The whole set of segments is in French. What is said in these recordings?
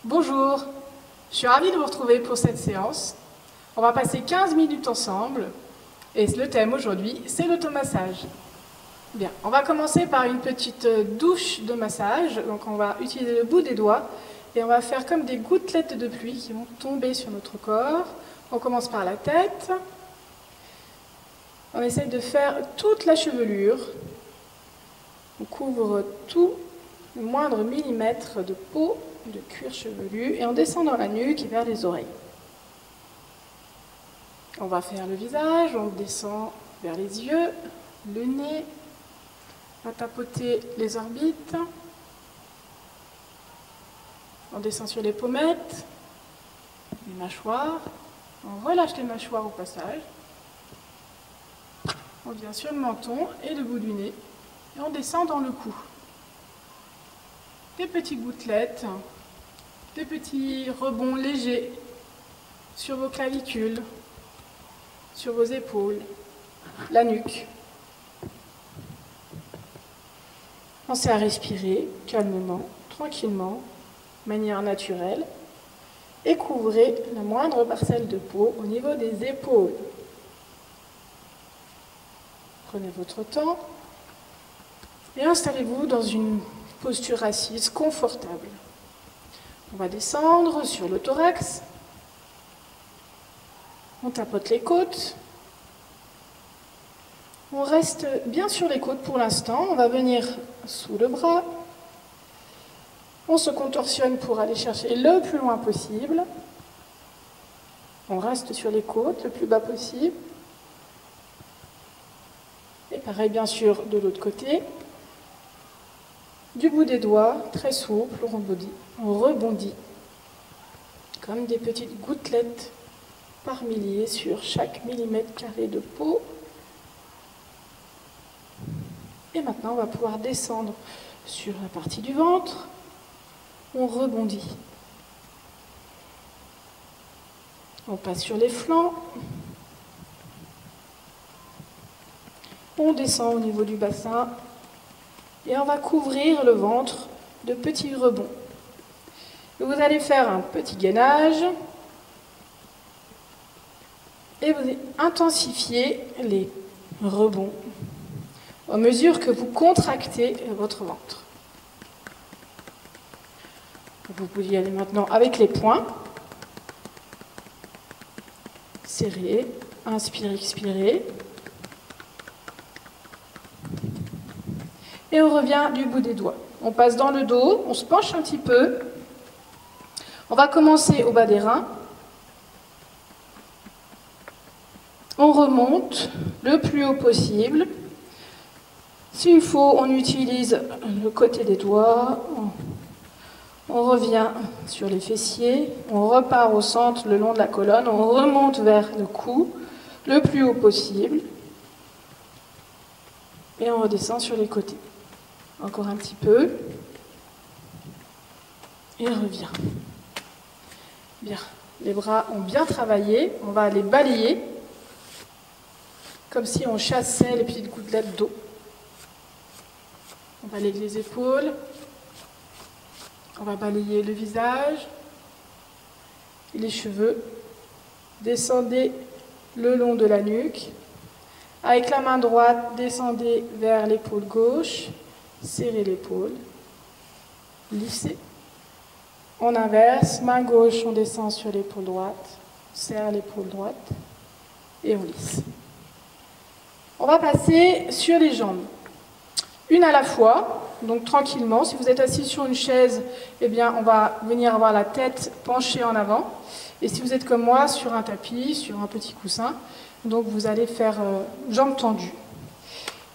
Bonjour, je suis ravie de vous retrouver pour cette séance. On va passer 15 minutes ensemble et le thème aujourd'hui, c'est l'automassage. Bien, on va commencer par une petite douche de massage. Donc on va utiliser le bout des doigts et on va faire comme des gouttelettes de pluie qui vont tomber sur notre corps. On commence par la tête. On essaye de faire toute la chevelure. On couvre tout le moindre millimètre de peau, de cuir chevelu, et on descend dans la nuque et vers les oreilles. On va faire le visage, on descend vers les yeux, le nez, on va tapoter les orbites, on descend sur les pommettes, les mâchoires, on relâche les mâchoires au passage, on vient sur le menton et le bout du nez, et on descend dans le cou. Des petites gouttelettes, des petits rebonds légers sur vos clavicules, sur vos épaules, la nuque. Pensez à respirer calmement, tranquillement, de manière naturelle, et couvrez la moindre parcelle de peau au niveau des épaules. Prenez votre temps et installez-vous dans une posture assise confortable. On va descendre sur le thorax. On tapote les côtes. On reste bien sur les côtes pour l'instant. On va venir sous le bras. On se contorsionne pour aller chercher le plus loin possible. On reste sur les côtes le plus bas possible. Et pareil, bien sûr, de l'autre côté. Du bout des doigts, très souple, on rebondit comme des petites gouttelettes par milliers sur chaque millimètre carré de peau. Et maintenant, on va pouvoir descendre sur la partie du ventre. On rebondit. On passe sur les flancs. On descend au niveau du bassin. Et on va couvrir le ventre de petits rebonds. Vous allez faire un petit gainage. Et vous intensifiez les rebonds à mesure que vous contractez votre ventre. Vous pouvez y aller maintenant avec les poings. Serrez, inspirez, expirez. Et on revient du bout des doigts. On passe dans le dos, on se penche un petit peu. On va commencer au bas des reins. On remonte le plus haut possible. S'il faut, on utilise le côté des doigts. On revient sur les fessiers. On repart au centre, le long de la colonne. On remonte vers le cou, le plus haut possible. Et on redescend sur les côtés. Encore un petit peu. Et on revient. Bien. Les bras ont bien travaillé. On va les balayer. Comme si on chassait les petites gouttelettes d'eau. On balaye les épaules. On va balayer le visage. Et les cheveux. Descendez le long de la nuque. Avec la main droite, descendez vers l'épaule gauche. Serrez l'épaule. Lissez. On inverse. Main gauche, on descend sur l'épaule droite. On serre l'épaule droite. Et on lisse. On va passer sur les jambes. Une à la fois, donc tranquillement. Si vous êtes assis sur une chaise, eh bien, on va venir avoir la tête penchée en avant. Et si vous êtes comme moi, sur un tapis, sur un petit coussin, donc vous allez faire jambes tendues.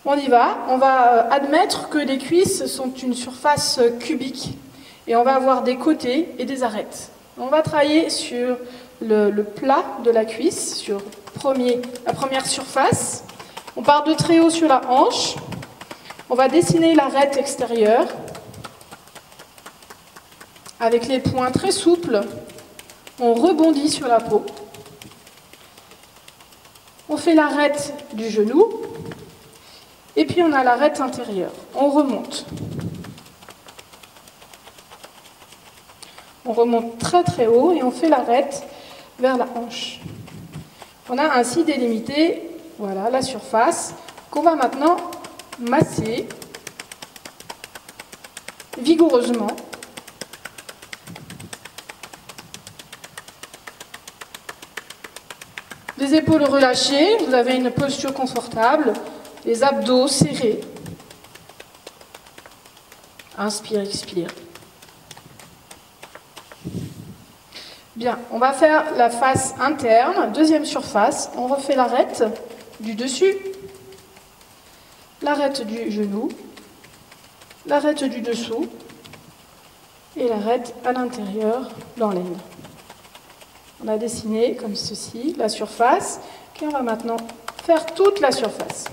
On y va. On va admettre que les cuisses sont une surface cubique. Et on va avoir des côtés et des arêtes. On va travailler sur le plat de la cuisse, sur la première surface. On part de très haut sur la hanche. On va dessiner l'arête extérieure. Avec les poings très souples, on rebondit sur la peau. On fait l'arête du genou. Et puis on a l'arête intérieure. On remonte. On remonte très très haut et on fait l'arête vers la hanche. On a ainsi délimité, voilà, la surface qu'on va maintenant masser vigoureusement. Les épaules relâchées, vous avez une posture confortable, les abdos serrés. Inspire, expire. Bien, on va faire la face interne, deuxième surface. On refait l'arête du dessus, l'arête du genou, l'arête du dessous et l'arête à l'intérieur dans l'aine. On a dessiné comme ceci la surface, et on va maintenant faire toute la surface.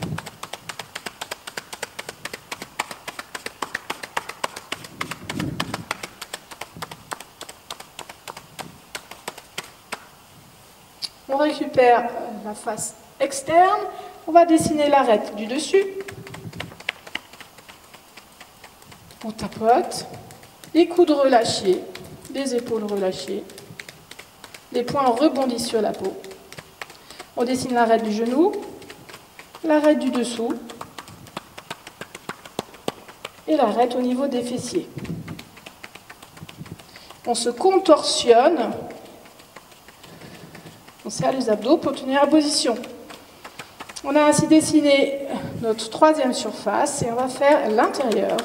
On récupère la face externe, on va dessiner l'arête du dessus. On tapote, les coudes relâchés, les épaules relâchées, les poings rebondissent sur la peau. On dessine l'arête du genou, l'arête du dessous et l'arête au niveau des fessiers. On se contorsionne, on serre les abdos pour tenir la position. On a ainsi dessiné notre troisième surface et on va faire l'intérieur.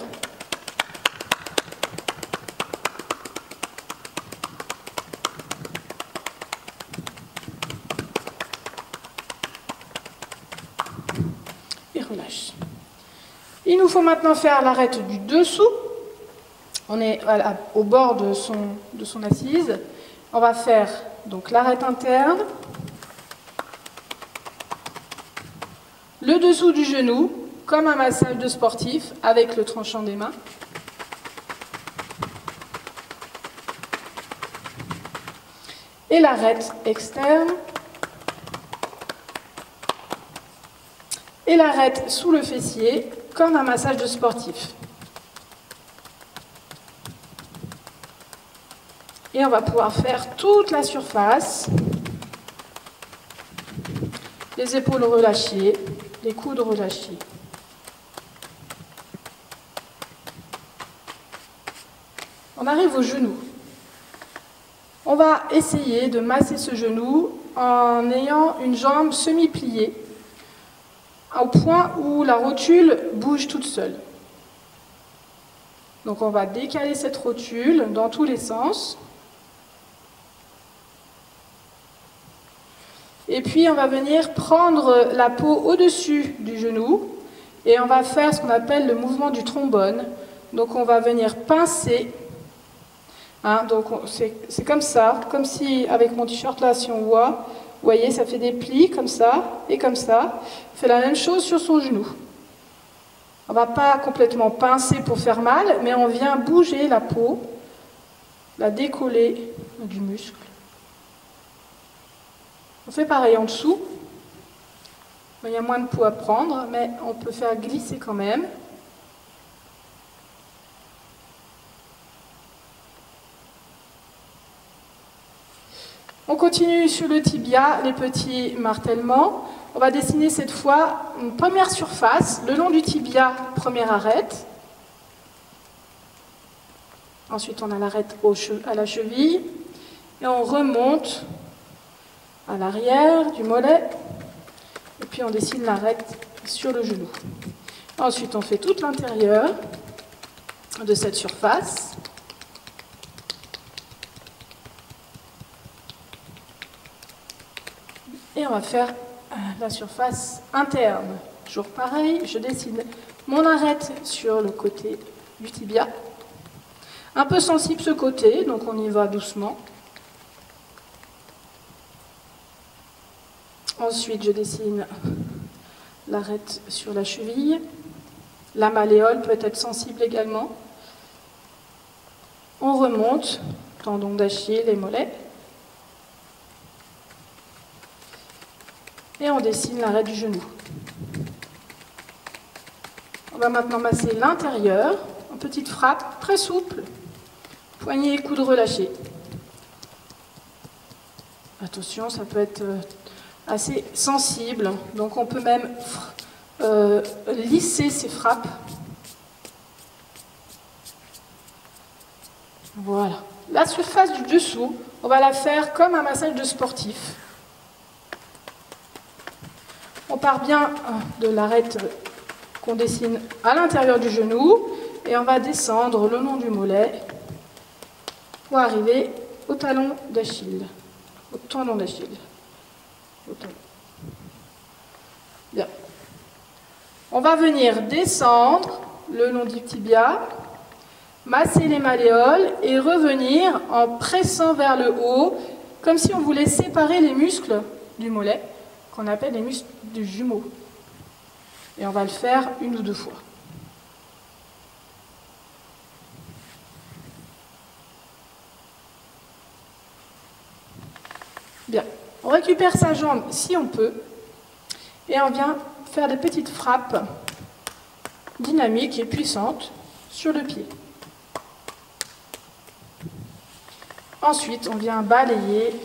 Et relâche. Il nous faut maintenant faire l'arête du dessous. On est au bord de son assise. On va faire donc l'arête interne, le dessous du genou, comme un massage de sportif avec le tranchant des mains. Et l'arête externe. Et l'arête sous le fessier, comme un massage de sportif. Et on va pouvoir faire toute la surface. Les épaules relâchées, les coudes relâchés. On arrive au genou. On va essayer de masser ce genou en ayant une jambe semi-pliée, au point où la rotule bouge toute seule. Donc on va décaler cette rotule dans tous les sens. Et puis on va venir prendre la peau au-dessus du genou et on va faire ce qu'on appelle le mouvement du trombone. Donc on va venir pincer. Donc c'est comme ça, comme si avec mon t-shirt là, si on voit, vous voyez, ça fait des plis comme ça et comme ça. On fait la même chose sur son genou. On ne va pas complètement pincer pour faire mal, mais on vient bouger la peau, la décoller du muscle. On fait pareil en dessous. Il y a moins de peau à prendre, mais on peut faire glisser quand même. On continue sur le tibia, les petits martèlements. On va dessiner cette fois une première surface, le long du tibia, première arête. Ensuite, on a l'arête à la cheville. Et on remonte à l'arrière du mollet. Et puis on dessine l'arête sur le genou. Ensuite, on fait tout l'intérieur de cette surface. Et on va faire la surface interne. Toujours pareil, je dessine mon arête sur le côté du tibia. Un peu sensible ce côté, donc on y va doucement. Ensuite, je dessine l'arête sur la cheville. La malléole peut être sensible également. On remonte, tendon d'Achille, les mollets. Et on dessine l'arête du genou. On va maintenant masser l'intérieur, en petite frappe très souple. Poignet et coude relâchés. Attention, ça peut être assez sensible, donc on peut même lisser ces frappes. Voilà. La surface du dessous, on va la faire comme un massage de sportif. On part bien de l'arête qu'on dessine à l'intérieur du genou et on va descendre le long du mollet pour arriver au talon d'Achille. Au tendon d'Achille. Bien. On va venir descendre le long du tibia, masser les malléoles et revenir en pressant vers le haut, comme si on voulait séparer les muscles du mollet, qu'on appelle les muscles du jumeau. Et on va le faire 1 ou 2 fois. Bien. On récupère sa jambe si on peut, et on vient faire des petites frappes dynamiques et puissantes sur le pied. Ensuite, on vient balayer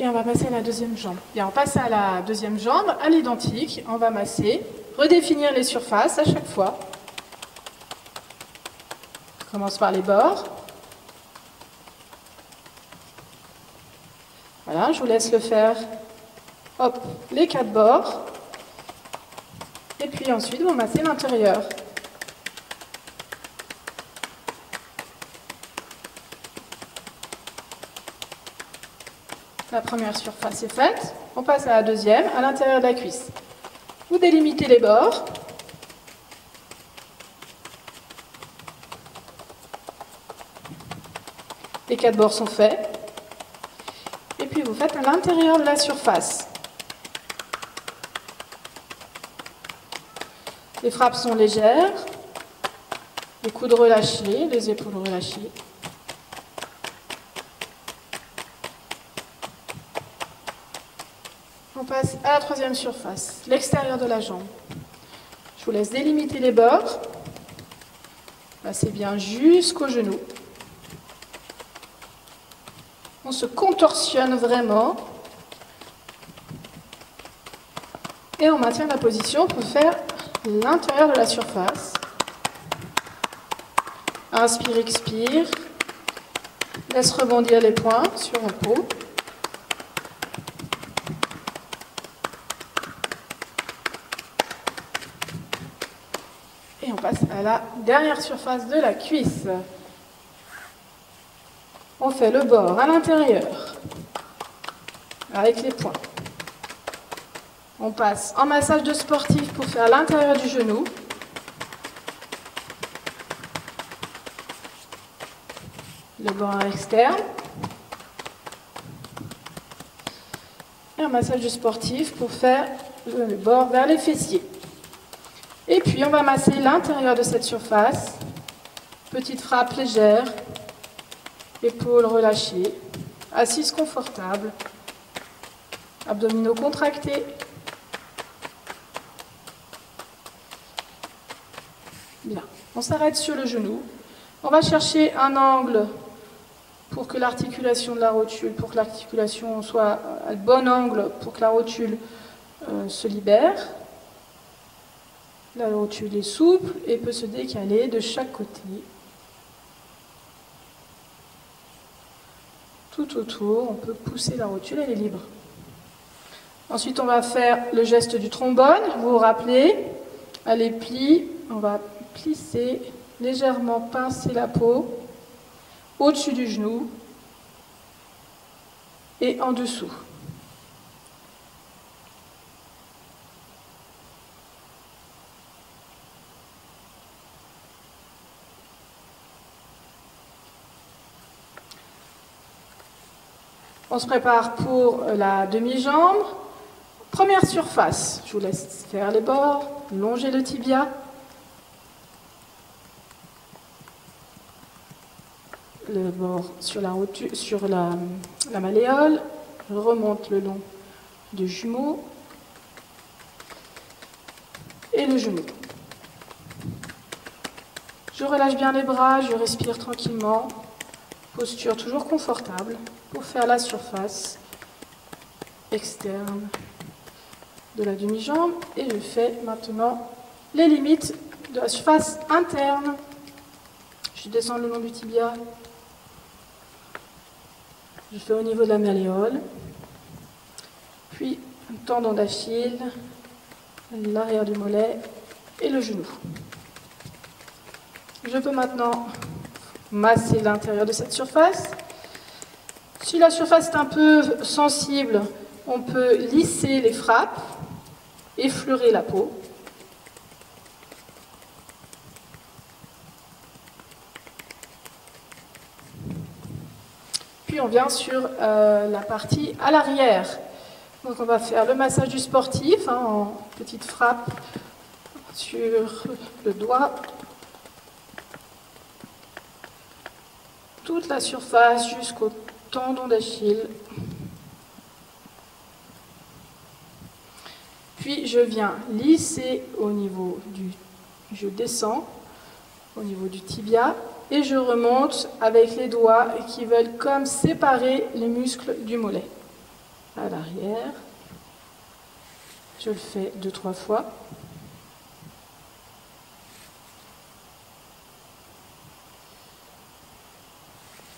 et on va passer à la deuxième jambe. Bien, on passe à la deuxième jambe, à l'identique, on va masser, redéfinir les surfaces à chaque fois. On commence par les bords. Voilà, je vous laisse le faire. Hop, les 4 bords. Et puis ensuite, vous massez l'intérieur. La première surface est faite. On passe à la deuxième, à l'intérieur de la cuisse. Vous délimitez les bords. Les 4 bords sont faits. Et puis vous faites à l'intérieur de la surface. Les frappes sont légères, les coudes relâchés, les épaules relâchées. On passe à la troisième surface, l'extérieur de la jambe. Je vous laisse délimiter les bords. Passez bien jusqu'au genou. On se contorsionne vraiment. Et on maintient la position pour faire l'intérieur de la surface. Inspire, expire. Laisse rebondir les poings sur la peau. Et on passe à la dernière surface de la cuisse. On fait le bord à l'intérieur, avec les poings. On passe en massage de sportif pour faire l'intérieur du genou. Le bord externe. Et un massage de sportif pour faire le bord vers les fessiers. Et puis on va masser l'intérieur de cette surface. Petite frappe légère. Épaules relâchées. Assise confortable. Abdominaux contractés. Bien. On s'arrête sur le genou. On va chercher un angle pour que l'articulation de la rotule, pour que l'articulation soit à bon angle, pour que la rotule se libère. La rotule est souple et peut se décaler de chaque côté. Tout autour, on peut pousser la rotule, elle est libre. Ensuite, on va faire le geste du trombone. Vous vous rappelez, à les plis, on va plisser, légèrement pincer la peau au-dessus du genou et en dessous. On se prépare pour la demi-jambe. Première surface, je vous laisse faire les bords, longer le tibia. Le bord sur la rotule, sur la malléole, je remonte le long du jumeau. Et et le genou. Je relâche bien les bras, je respire tranquillement. Posture toujours confortable pour faire la surface externe de la demi-jambe. Et je fais maintenant les limites de la surface interne. Je descends le long du tibia. Je fais au niveau de la malléole. Puis un tendon d'Achille, l'arrière du mollet et le genou. Je peux maintenant masser l'intérieur de cette surface. Si la surface est un peu sensible, on peut lisser les frappes, effleurer la peau. Puis on vient sur la partie à l'arrière. Donc on va faire le massage du sportif en petite frappe sur le doigt. Toute la surface jusqu'au tendon d'Achille. Puis je viens lisser au niveau je descends au niveau du tibia et je remonte avec les doigts qui veulent comme séparer les muscles du mollet. À l'arrière, je le fais 2-3 fois.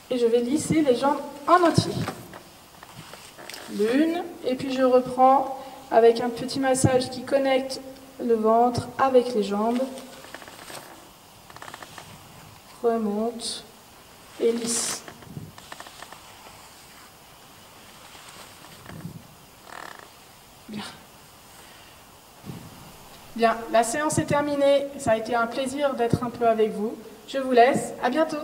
Et je vais lisser les jambes en entier. L'une, et puis je reprends avec un petit massage qui connecte le ventre avec les jambes. Remonte et lisse. Bien. Bien, la séance est terminée. Ça a été un plaisir d'être un peu avec vous. Je vous laisse. À bientôt.